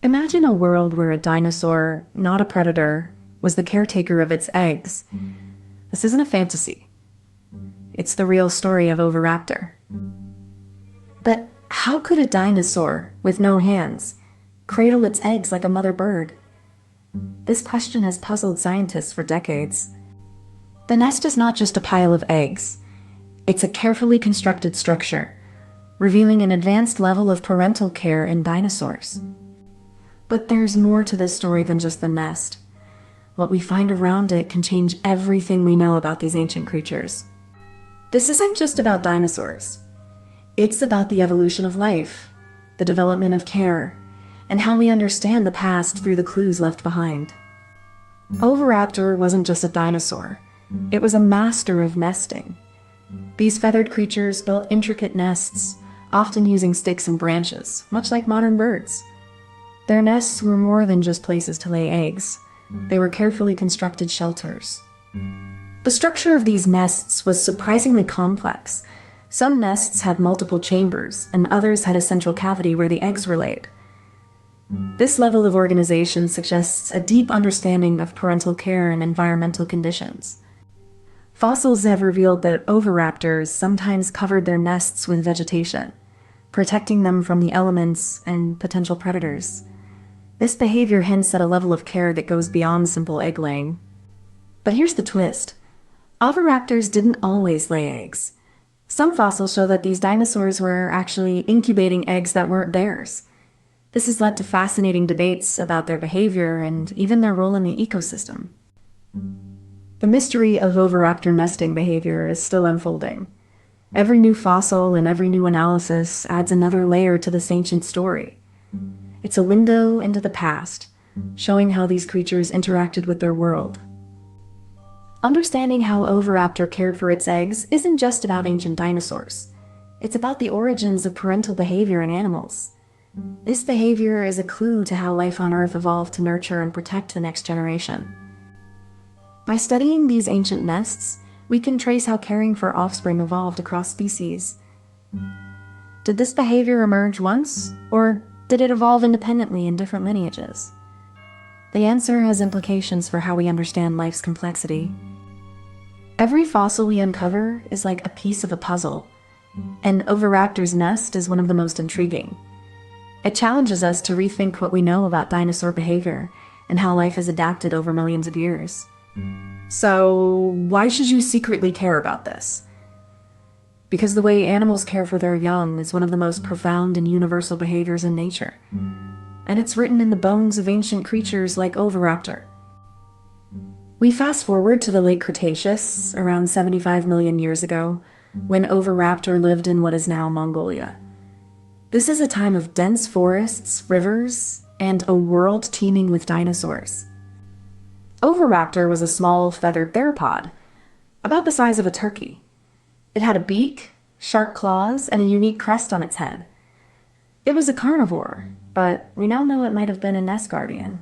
Imagine a world where a dinosaur, not a predator, was the caretaker of its eggs. This isn't a fantasy. It's the real story of Oviraptor. But how could a dinosaur, with no hands, cradle its eggs like a mother bird? This question has puzzled scientists for decades. The nest is not just a pile of eggs. It's a carefully constructed structure, revealing an advanced level of parental care in dinosaurs. But there's more to this story than just the nest. What we find around it can change everything we know about these ancient creatures. This isn't just about dinosaurs. It's about the evolution of life, the development of care, and how we understand the past through the clues left behind. Oviraptor wasn't just a dinosaur. It was a master of nesting. These feathered creatures built intricate nests, often using sticks and branches, much like modern birds. Their nests were more than just places to lay eggs. They were carefully constructed shelters. The structure of these nests was surprisingly complex. Some nests had multiple chambers, and others had a central cavity where the eggs were laid. This level of organization suggests a deep understanding of parental care and environmental conditions. Fossils have revealed that oviraptors sometimes covered their nests with vegetation, protecting them from the elements and potential predators. This behavior hints at a level of care that goes beyond simple egg laying. But here's the twist. Oviraptors didn't always lay eggs. Some fossils show that these dinosaurs were actually incubating eggs that weren't theirs. This has led to fascinating debates about their behavior and even their role in the ecosystem. The mystery of oviraptor nesting behavior is still unfolding. Every new fossil and every new analysis adds another layer to this ancient story. It's a window into the past, showing how these creatures interacted with their world. Understanding how Oviraptor cared for its eggs isn't just about ancient dinosaurs. It's about the origins of parental behavior in animals. This behavior is a clue to how life on Earth evolved to nurture and protect the next generation. By studying these ancient nests, we can trace how caring for offspring evolved across species. Did this behavior emerge once, or did it evolve independently in different lineages? The answer has implications for how we understand life's complexity. Every fossil we uncover is like a piece of a puzzle, and Oviraptor's nest is one of the most intriguing. It challenges us to rethink what we know about dinosaur behavior and how life has adapted over millions of years. So, why should you secretly care about this? Because the way animals care for their young is one of the most profound and universal behaviors in nature. And it's written in the bones of ancient creatures like Oviraptor. We fast forward to the late Cretaceous, around 75 million years ago, when Oviraptor lived in what is now Mongolia. This is a time of dense forests, rivers, and a world teeming with dinosaurs. Oviraptor was a small, feathered theropod, about the size of a turkey. It had a beak, sharp claws, and a unique crest on its head. It was a carnivore, but we now know it might have been a nest guardian.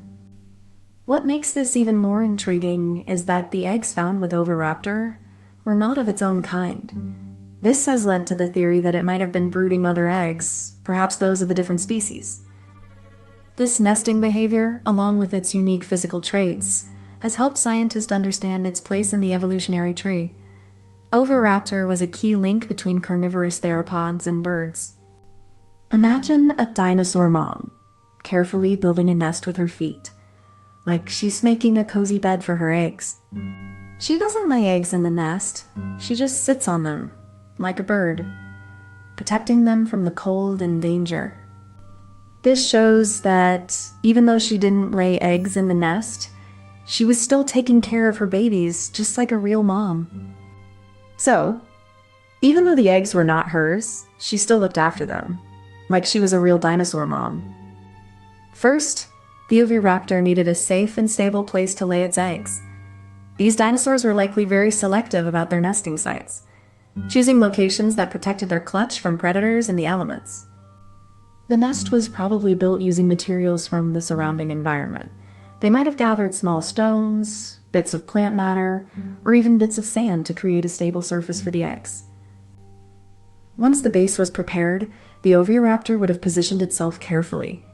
What makes this even more intriguing is that the eggs found with Oviraptor were not of its own kind. This has led to the theory that it might have been brooding mother eggs, perhaps those of a different species. This nesting behavior, along with its unique physical traits, has helped scientists understand its place in the evolutionary tree. Oviraptor was a key link between carnivorous theropods and birds. Imagine a dinosaur mom, carefully building a nest with her feet, like she's making a cozy bed for her eggs. She doesn't lay eggs in the nest, she just sits on them, like a bird, protecting them from the cold and danger. This shows that even though she didn't lay eggs in the nest, she was still taking care of her babies just like a real mom. So, even though the eggs were not hers, she still looked after them, like she was a real dinosaur mom. First, the Oviraptor needed a safe and stable place to lay its eggs. These dinosaurs were likely very selective about their nesting sites, choosing locations that protected their clutch from predators and the elements. The nest was probably built using materials from the surrounding environment. They might have gathered small stones, bits of plant matter, or even bits of sand to create a stable surface for the eggs. Once the base was prepared, the Oviraptor would have positioned itself carefully,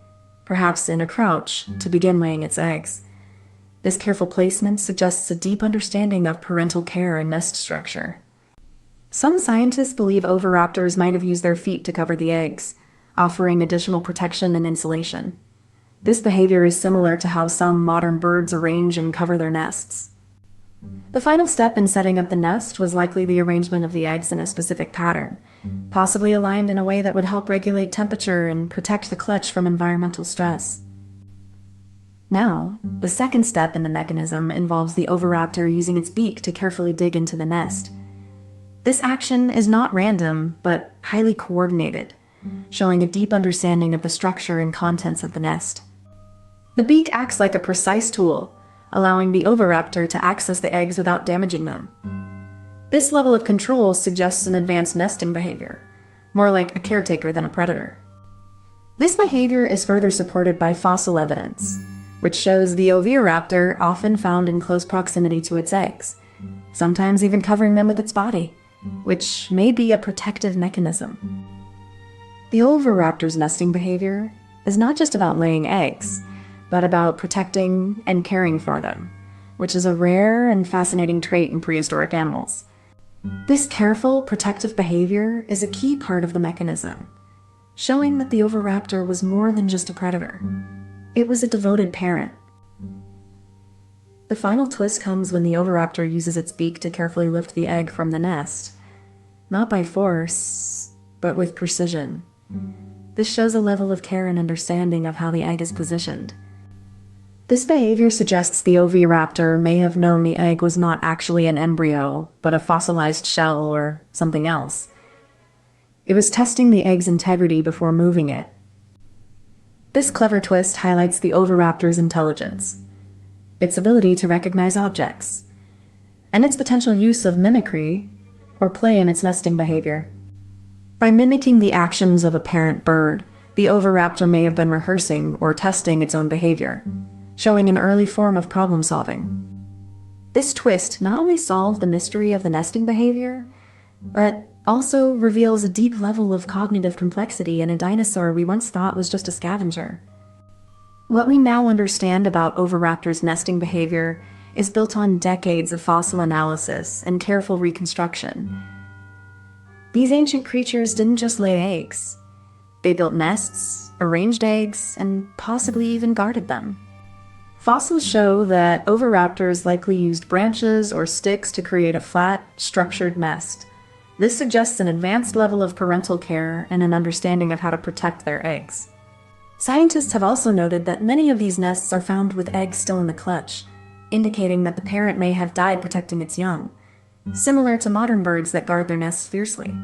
perhaps in a crouch, to begin laying its eggs. This careful placement suggests a deep understanding of parental care and nest structure. Some scientists believe oviraptors might have used their feet to cover the eggs, offering additional protection and insulation. This behavior is similar to how some modern birds arrange and cover their nests. The final step in setting up the nest was likely the arrangement of the eggs in a specific pattern, possibly aligned in a way that would help regulate temperature and protect the clutch from environmental stress. Now, the second step in the mechanism involves the oviraptor using its beak to carefully dig into the nest. This action is not random, but highly coordinated, showing a deep understanding of the structure and contents of the nest. The beak acts like a precise tool, allowing the oviraptor to access the eggs without damaging them. This level of control suggests an advanced nesting behavior, more like a caretaker than a predator. This behavior is further supported by fossil evidence, which shows the Oviraptor often found in close proximity to its eggs, sometimes even covering them with its body, which may be a protective mechanism. The Oviraptor's nesting behavior is not just about laying eggs, but about protecting and caring for them, which is a rare and fascinating trait in prehistoric animals. This careful, protective behavior is a key part of the mechanism, showing that the Oviraptor was more than just a predator. It was a devoted parent. The final twist comes when the Oviraptor uses its beak to carefully lift the egg from the nest, not by force, but with precision. This shows a level of care and understanding of how the egg is positioned. This behavior suggests the Oviraptor may have known the egg was not actually an embryo, but a fossilized shell or something else. It was testing the egg's integrity before moving it. This clever twist highlights the Oviraptor's intelligence, its ability to recognize objects, and its potential use of mimicry or play in its nesting behavior. By mimicking the actions of a parent bird, the Oviraptor may have been rehearsing or testing its own behavior, showing an early form of problem-solving. This twist not only solved the mystery of the nesting behavior, but also reveals a deep level of cognitive complexity in a dinosaur we once thought was just a scavenger. What we now understand about Oviraptor's nesting behavior is built on decades of fossil analysis and careful reconstruction. These ancient creatures didn't just lay eggs. They built nests, arranged eggs, and possibly even guarded them. Fossils show that Oviraptors likely used branches or sticks to create a flat, structured nest. This suggests an advanced level of parental care and an understanding of how to protect their eggs. Scientists have also noted that many of these nests are found with eggs still in the clutch, indicating that the parent may have died protecting its young, similar to modern birds that guard their nests fiercely.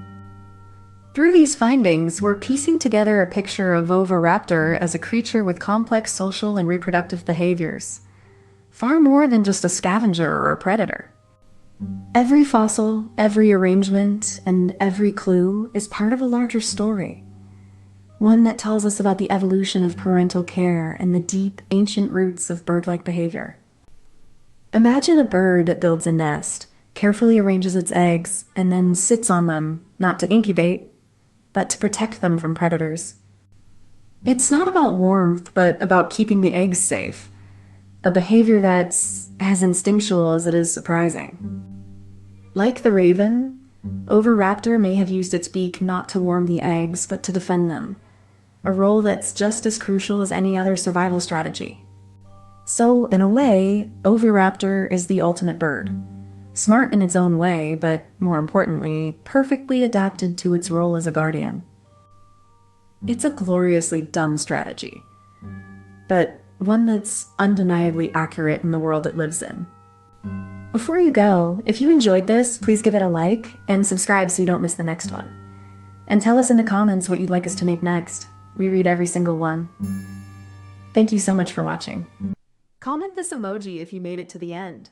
Through these findings, we're piecing together a picture of Oviraptor as a creature with complex social and reproductive behaviors, far more than just a scavenger or a predator. Every fossil, every arrangement, and every clue is part of a larger story, one that tells us about the evolution of parental care and the deep, ancient roots of bird-like behavior. Imagine a bird that builds a nest, carefully arranges its eggs, and then sits on them, not to incubate, but to protect them from predators. It's not about warmth, but about keeping the eggs safe, a behavior that's as instinctual as it is surprising. Like the raven, Oviraptor may have used its beak not to warm the eggs, but to defend them, a role that's just as crucial as any other survival strategy. So, in a way, Oviraptor is the ultimate bird. Smart in its own way, but more importantly, perfectly adapted to its role as a guardian. It's a gloriously dumb strategy, but one that's undeniably accurate in the world it lives in. Before you go, if you enjoyed this, please give it a like and subscribe so you don't miss the next one. And tell us in the comments what you'd like us to make next. We read every single one. Thank you so much for watching. Comment this emoji if you made it to the end.